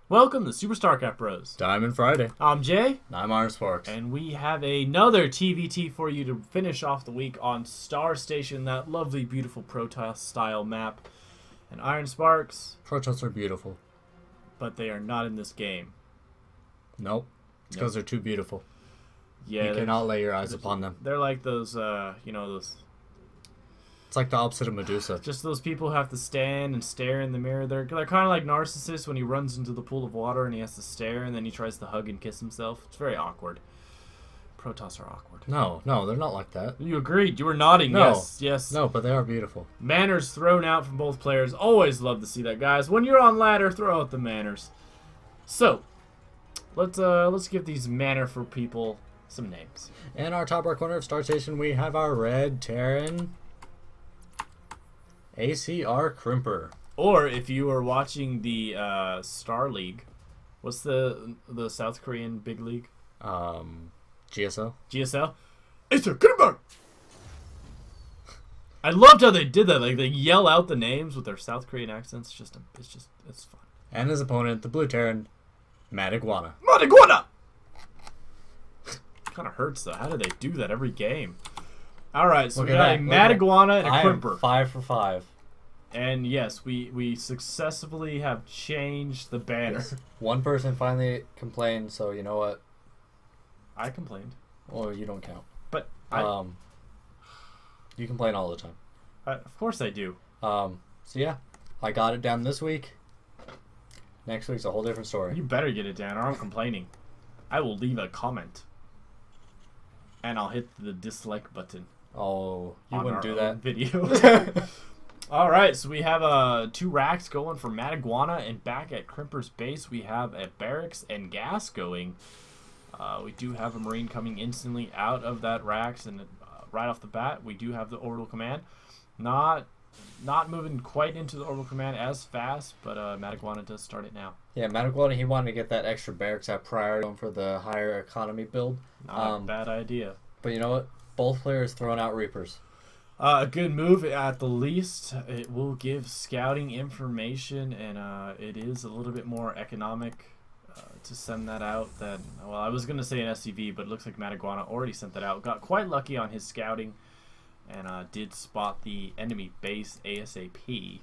Welcome to SuperStarcraftBros. Diamond Friday. I'm Jay. I'm Iron Sparks. And we have another TvT for you to finish off the week on Star Station, that lovely, beautiful Protoss-style map. And Iron Sparks. Protoss are beautiful. But they are not in this game. Nope. It's because they're too beautiful. Yeah, you cannot lay your eyes upon them. They're like those, those... It's like the opposite of Medusa. Just those people who have to stand and stare in the mirror. They're kind of like Narcissus when he runs into the pool of water and he has to stare and then he tries to hug and kiss himself. It's very awkward. Protoss are awkward. No, they're not like that. You agreed. You were nodding. No. Yes. No, but they are beautiful. Manners thrown out from both players. Always love to see that, guys. When you're on ladder, throw out the manners. So, let's give these manner for people some names. In our top right corner of Star Station, we have our red Terran ACRcrimpeR. Or if you are watching the Star League, what's the South Korean big league? GSL. GSL. ACRcrimpeR. I loved how they did that. Like they yell out the names with their South Korean accents. It's fun. And his opponent, the blue Terran, MaDiGuAnA. MaDiGuAnA. Kind of hurts though. How do they do that every game? All right, so we got a MaDiGuAnA and a crimper. 5 for 5. And yes, we successfully have changed the banner. One person finally complained, so you know what? I complained. Well, you don't count. But you complain all the time. Of course I do. So yeah, I got it down this week. Next week's a whole different story. You better get it down, or I'm complaining. I will leave a comment, and I'll hit the dislike button. Oh, you wouldn't do that video. All right, so we have 2 racks going for MaDiGuAnA, and back at crimpeR's base we have a barracks and gas going. We do have a Marine coming instantly out of that racks, and right off the bat we do have the orbital command. Not moving quite into the orbital command as fast, but MaDiGuAnA does start it now. Yeah, MaDiGuAnA, he wanted to get that extra barracks at prior, going for the higher economy build. Not a bad idea. But you know what? Both players throwing out Reapers. A good move at the least. It will give scouting information, and it is a little bit more economic to send that out than, well, I was going to say an SCV, but it looks like MaDiGuAnA already sent that out. Got quite lucky on his scouting, and did spot the enemy base ASAP.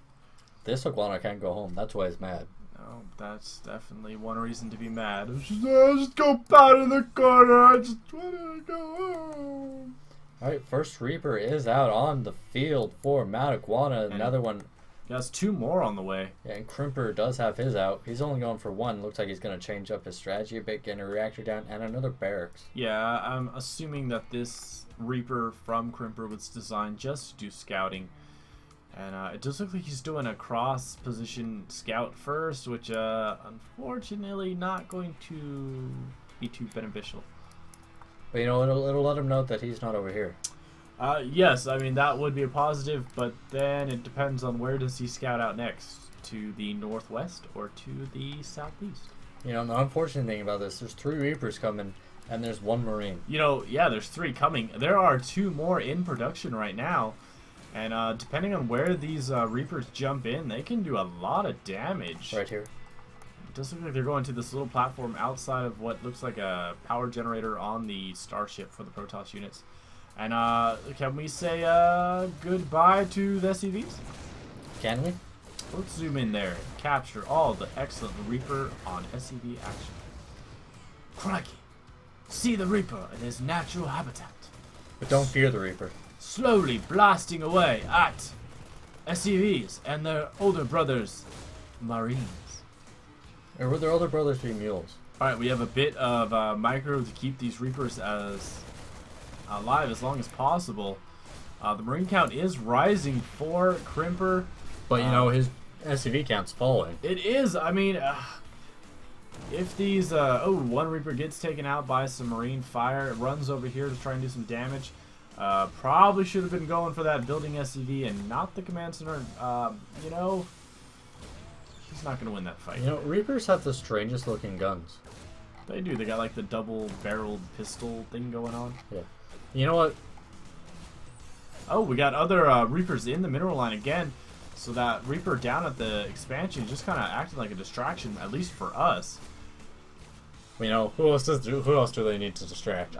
This Iguana can't go home. That's why he's mad. Oh, that's definitely one reason to be mad. Just go out in the corner. I just want to go home. Alright, first Reaper is out on the field for MaDiGuAnA. Another one. He has 2 more on the way. Yeah, and crimpeR does have his out. He's only going for 1. Looks like he's going to change up his strategy a bit, getting a reactor down, and another barracks. Yeah, I'm assuming that this Reaper from crimpeR was designed just to do scouting. And it does look like he's doing a cross-position scout first, which unfortunately not going to be too beneficial. But you know, it'll let him know that he's not over here. Yes, I mean that would be a positive, but then it depends on where does he scout out next, to the northwest or to the southeast. You know, the unfortunate thing about this, there's 3 Reapers coming, and there's 1 Marine. You know, yeah, there's 3 coming. There are 2 more in production right now, and depending on where these Reapers jump in, they can do a lot of damage. Right here. It does look like they're going to this little platform outside of what looks like a power generator on the starship for the Protoss units. And can we say goodbye to the SCVs? Can we? Let's zoom in there. Capture all the excellent Reaper on SCV action. Crikey! See the Reaper in his natural habitat. But don't fear the Reaper. Slowly blasting away at SCVs and their older brothers, Marines. Or would their older brothers be mules? Alright, we have a bit of micro to keep these Reapers as alive as long as possible. The Marine count is rising for crimpeR. But you know, his SCV count's falling. It is. I mean, if these... one Reaper gets taken out by some Marine fire. It runs over here to try and do some damage. Probably should have been going for that building SCV and not the command center. You know... He's not going to win that fight. You know, Reapers have the strangest looking guns. They do. They got like the double-barreled pistol thing going on. Yeah. You know what? Oh, we got other Reapers in the mineral line again. So that Reaper down at the expansion just kind of acted like a distraction, at least for us. You know, who else do they need to distract?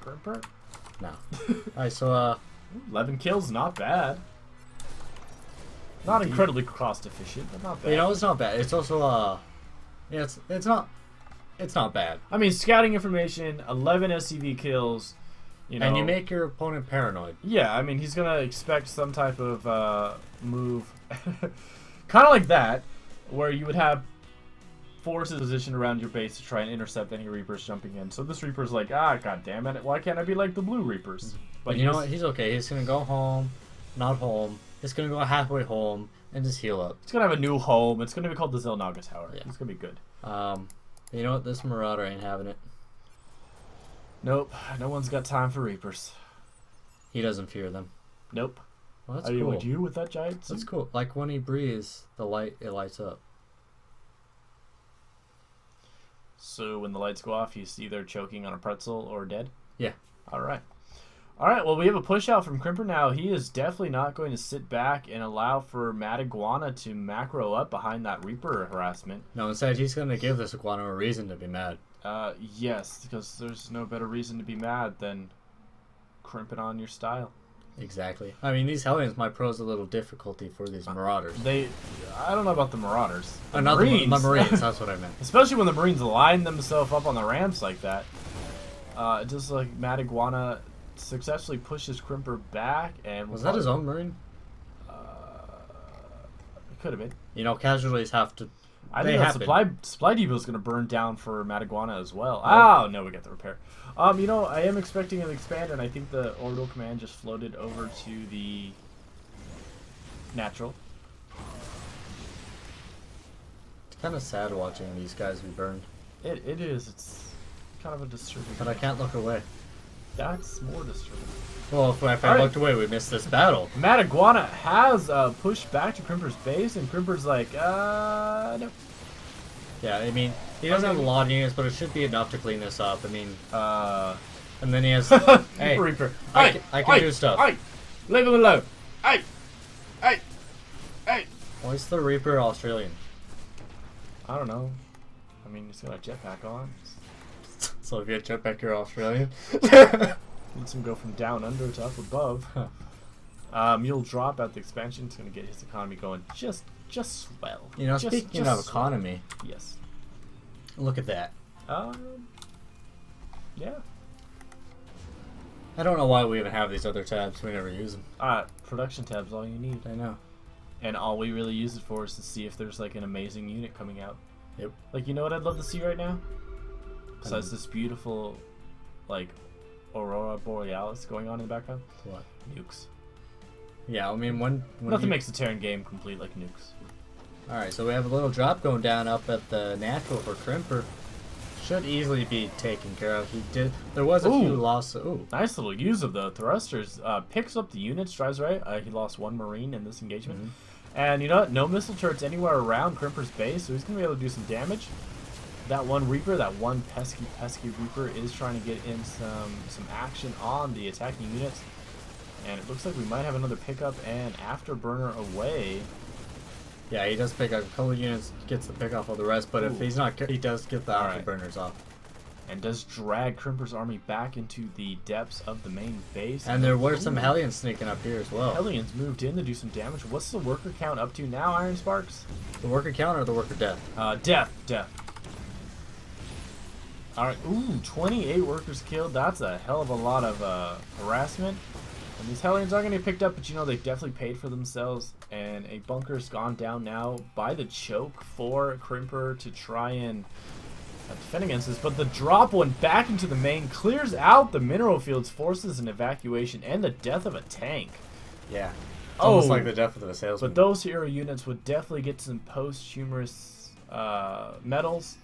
CRimpeR? No. Alright, so 11 kills, not bad. Not incredibly cost efficient, but not bad. You know, it's not bad. It's also yeah, it's not bad. I mean, scouting information, 11 SCV kills, you know. And you make your opponent paranoid. Yeah, I mean, he's gonna expect some type of move, kind of like that, where you would have forces positioned around your base to try and intercept any Reapers jumping in. So this Reaper's like, god damn it, why can't I be like the blue Reapers? But you know what? He's okay. He's gonna go home, not home. He's gonna go halfway home and just heal up. It's gonna have a new home. It's gonna be called the Zelnaga Tower. Yeah. It's gonna be good. You know what? This Marauder ain't having it. Nope. No one's got time for Reapers. He doesn't fear them. Nope. Well, that's cool. Would you with that giant? That's cool. Like when he breathes, it lights up. So when the lights go off, he's either choking on a pretzel or dead? Yeah. All right. All right, well, we have a push out from CRimpeR now. He is definitely not going to sit back and allow for MaDiGuANA to macro up behind that Reaper harassment. No, instead, he's going to give this Iguana a reason to be mad. Yes, because there's no better reason to be mad than crimping on your style. Exactly. I mean, these Hellions might pose a little difficulty for these Marauders. I don't know about the Marauders. The Marines, that's what I meant. Especially when the Marines line themselves up on the ramps like that. Just like MaDiGuANA successfully pushes CRimpeR back, and was that his own Marine? It could have been. You know, casualties have to. I think the supply depot is going to burn down for MaDiGuANA as well. Oh no, we got the repair. You know, I am expecting an expand, and I think the orbital command just floated over to the natural. It's kind of sad watching these guys be burned. It is. It's kind of a disturbing. But I can't look away. That's more disturbing. Well, if I looked away, we missed this battle. MaDiGuANA has pushed back to CRimpeR's base, and CRimpeR's like, no. Yeah, I mean, he doesn't have a lot of units, but it should be enough to clean this up. I mean, and then he has, hey, Reaper. I can do stuff. Hey, leave him alone. Hey. Why is the Reaper Australian? I don't know. I mean, he's got a jetpack on. So if you had jetpack, you're Australian. Needs him go from down under to up above. You'll drop at the expansion. It's going to get his economy going just swell. You know, speaking of economy. Yes. Look at that. Yeah. I don't know why we even have these other tabs. We never use them. Production tab's all you need. I know. And all we really use it for is to see if there's like an amazing unit coming out. Yep. Like, you know what I'd love to see right now? Besides this beautiful, like, Aurora Borealis going on in the background. What? Nukes. Yeah, I mean, when nothing makes the Terran game complete like nukes. Alright, so we have a little drop going down up at the natural for CRimpeR. Should easily be taken care of. There was a few losses. Ooh. Nice little use of the thrusters. Picks up the units, drives right. He lost one Marine in this engagement. Mm-hmm. And you know what? No missile turrets anywhere around CRimpeR's base, so he's going to be able to do some damage. That one Reaper, that one pesky Reaper is trying to get in some action on the attacking units. And it looks like we might have another pickup and afterburner away. Yeah, he does pick up a couple of units, gets the pick off of the rest, but if he's not, he does get the afterburners off. And does drag CRimpeR's army back into the depths of the main base. And there were some Hellions sneaking up here as well. Hellions moved in to do some damage. What's the worker count up to now, Iron Sparks? The worker count or the worker death? Death. Alright, 28 workers killed. That's a hell of a lot of harassment. And these Hellions are going to get picked up, but you know, they definitely paid for themselves. And a bunker's gone down now by the choke for CRimpeR to try and defend against this. But the drop one back into the main clears out the mineral fields, forces an evacuation, and the death of a tank. Yeah. It's almost like the death of the salesman. But those hero units would definitely get some posthumous medals.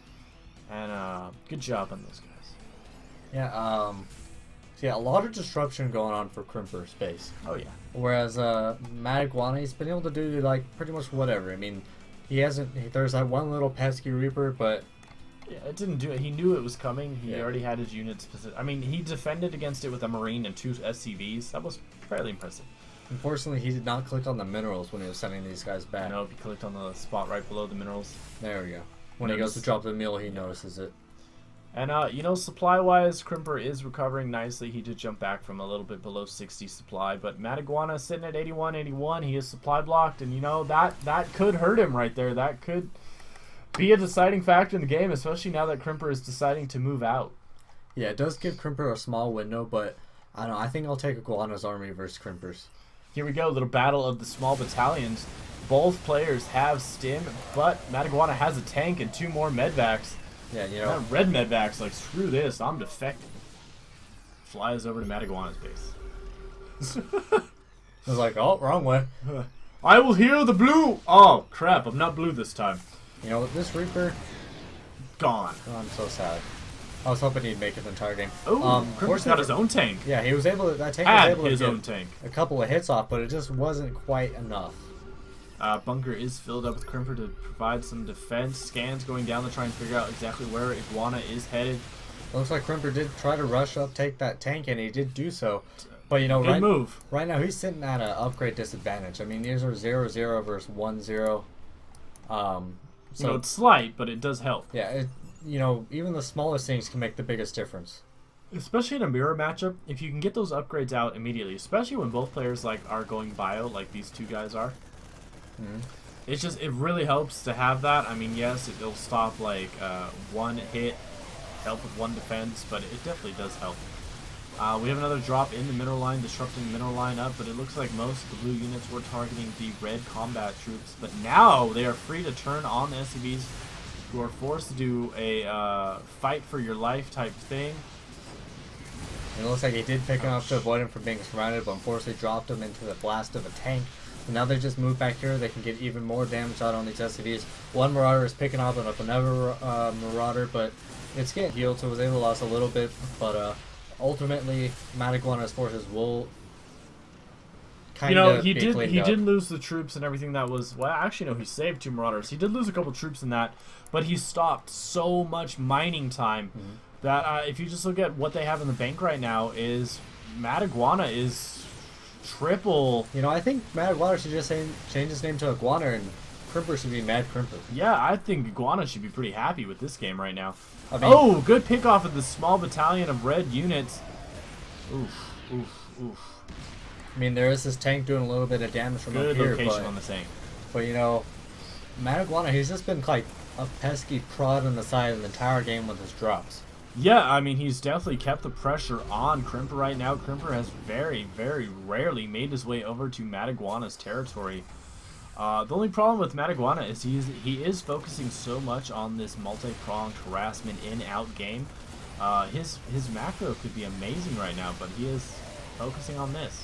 And good job on those guys. Yeah, yeah, a lot of disruption going on for CRimpeR space. Oh yeah. Whereas MaDiGuANA, he's been able to do like pretty much whatever. I mean, there's that one little pesky Reaper, but yeah, it didn't do it. He knew it was coming. He already had his units. I mean, he defended against it with a Marine and 2 SCVs. That was fairly impressive. Unfortunately, he did not click on the minerals when he was sending these guys back. No, if he clicked on the spot right below the minerals. There we go. When he goes to drop the meal, he notices it. And, supply-wise, Crimper is recovering nicely. He did jump back from a little bit below 60 supply. But MaDiGuAnA sitting at 81. He is supply blocked. And, that could hurt him right there. That could be a deciding factor in the game, especially now that Crimper is deciding to move out. Yeah, it does give Crimper a small window, but I don't know. I think I'll take Iguana's army versus Crimper's. Here we go, little battle of the small battalions. Both players have stim, but MaDiGuAnA has a tank and 2 more medvacs. Yeah, That red medvac's like, screw this, I'm defecting. Flies over to MaDiGuAnA's base. I was like, oh, wrong way. I will heal the blue. Oh, crap, I'm not blue this time. This Reaper... Gone. Oh, I'm so sad. I was hoping he'd make it the entire game. Oh, Crimper's got his own tank. Yeah, he was able to... That tank was able to his get own tank. a couple of hits off, but it just wasn't quite enough. Bunker is filled up with Crimper to provide some defense. Scans going down to try and figure out exactly where Iguana is headed. It looks like Crimper did try to rush up, take that tank, and he did do so. But, Good move. Right now he's sitting at an upgrade disadvantage. I mean, these are 0-0 versus 1-0. So it's slight, but it does help. Yeah, even the smallest things can make the biggest difference. Especially in a mirror matchup, if you can get those upgrades out immediately, especially when both players are going bio, like these two guys are. It really helps to have that. I mean, yes, it'll stop one hit, help with one defense, but it definitely does help. We have another drop in the mineral line, disrupting the mineral line up, but it looks like most of the blue units were targeting the red combat troops. But now they are free to turn on the SCVs, who are forced to do a fight for your life type thing. It looks like he did pick enough to avoid him from being surrounded, but unfortunately dropped him into the blast of a tank. And now they just move back here. They can get even more damage out on these SCVs. One Marauder is picking up another Marauder, but it's getting healed, so it was able to lose a little bit. But ultimately, MaDiGuAna's forces will kind of he did lose the troops and everything that was... Well, actually, no, he saved 2 Marauders. He did lose a couple troops in that, but he stopped so much mining time that if you just look at what they have in the bank right now, is MaDiGuAnA is... triple. I think MaDiGuAnA should just change his name to Iguana, and Crimper should be MaDCrimper. Yeah, I think Iguana should be pretty happy with this game right now. Good pick off of the small battalion of red units. Oof. I mean, there is this tank doing a little bit of damage from up here. Good location on the tank. But, MaDiGuAnA, he's just been like a pesky prod on the side of the entire game with his drops. Yeah, I mean, he's definitely kept the pressure on Crimper right now. Crimper has very, very rarely made his way over to MaDiGuAnA's territory. The only problem with MaDiGuAnA is he is focusing so much on this multi-pronged harassment in-out game. His macro could be amazing right now, but he is focusing on this.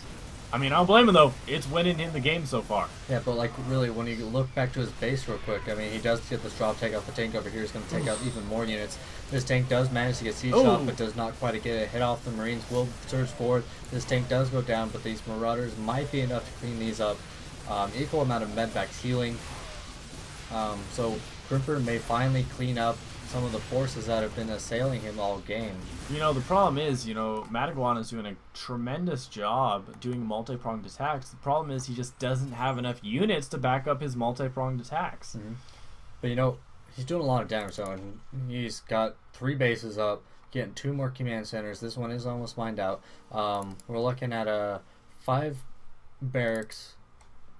I mean, I don't blame him, though. It's winning him the game so far. Yeah, but, really, when you look back to his base real quick, I mean, he does get this drop, take out the tank over here. He's going to take out even more units. This tank does manage to get siege shot, but does not quite get a hit off. The Marines will surge forward. This tank does go down, but these Marauders might be enough to clean these up. Equal amount of medvacs healing. So Crimper may finally clean up some of the forces that have been assailing him all game. The problem is, MaDiGuAnA is doing a tremendous job doing multi-pronged attacks. The problem is he just doesn't have enough units to back up his multi-pronged attacks. But, he's doing a lot of damage, though, and he's got 3 bases up, getting 2 more command centers. This one is almost mined out. We're looking at 5 barracks,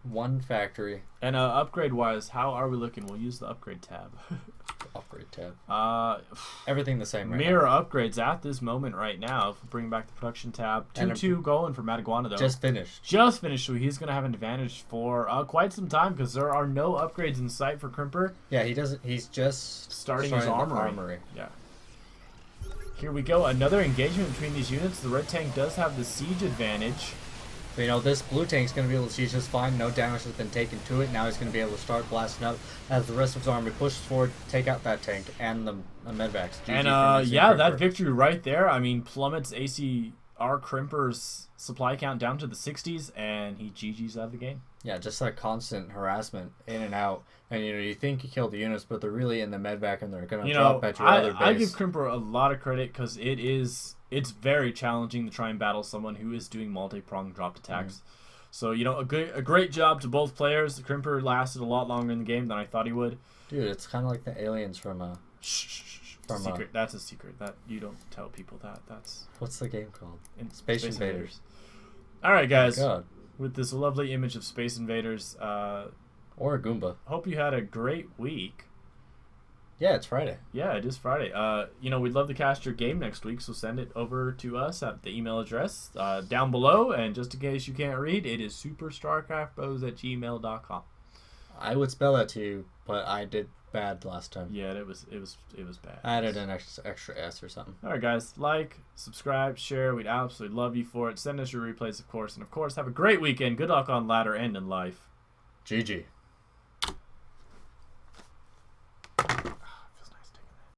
1 factory. And upgrade-wise, how are we looking? We'll use the upgrade tab. Upgrade tab. Everything the same right mirror now. Upgrades at this moment right now. If we bring back the production tab. 2-2 going for MaDiGuAnA, though. Just finished. So he's going to have an advantage for quite some time because there are no upgrades in sight for Crimper. Yeah, he doesn't. He's just starting his armory. Yeah. Here we go. Another engagement between these units. The red tank does have the siege advantage. But, this blue tank's going to be able to siege just fine. No damage has been taken to it. Now he's going to be able to start blasting up as the rest of his army pushes forward, take out that tank and the medvacs. That victory right there, I mean, plummets ACRcrimpeR's supply count down to the 60s, and he GG's out of the game. Yeah, just that constant harassment in and out. And, you think you killed the units, but they're really in the medvac, and they're going to drop at your other base. I give Crimper a lot of credit because it's very challenging to try and battle someone who is doing multi-pronged dropped attacks. So, a great job to both players. Crimper lasted a lot longer in the game than I thought he would. Dude, it's kind of like the aliens from Secret. That's a secret. That you don't tell people that. That's what's the game called? Space Invaders. All right, guys. Oh God. With this lovely image of Space Invaders, Or a Goomba. hope you had a great week. Yeah, it's Friday. Yeah, it is Friday. We'd love to cast your game next week, so send it over to us at the email address down below. And just in case you can't read, it is SuperStarcraftBros@gmail.com. I would spell that to you, but I did bad last time. Yeah, it was bad. I added an extra S or something. All right, guys. Like, subscribe, share. We'd absolutely love you for it. Send us your replays, of course. And, of course, have a great weekend. Good luck on ladder and in life. GG.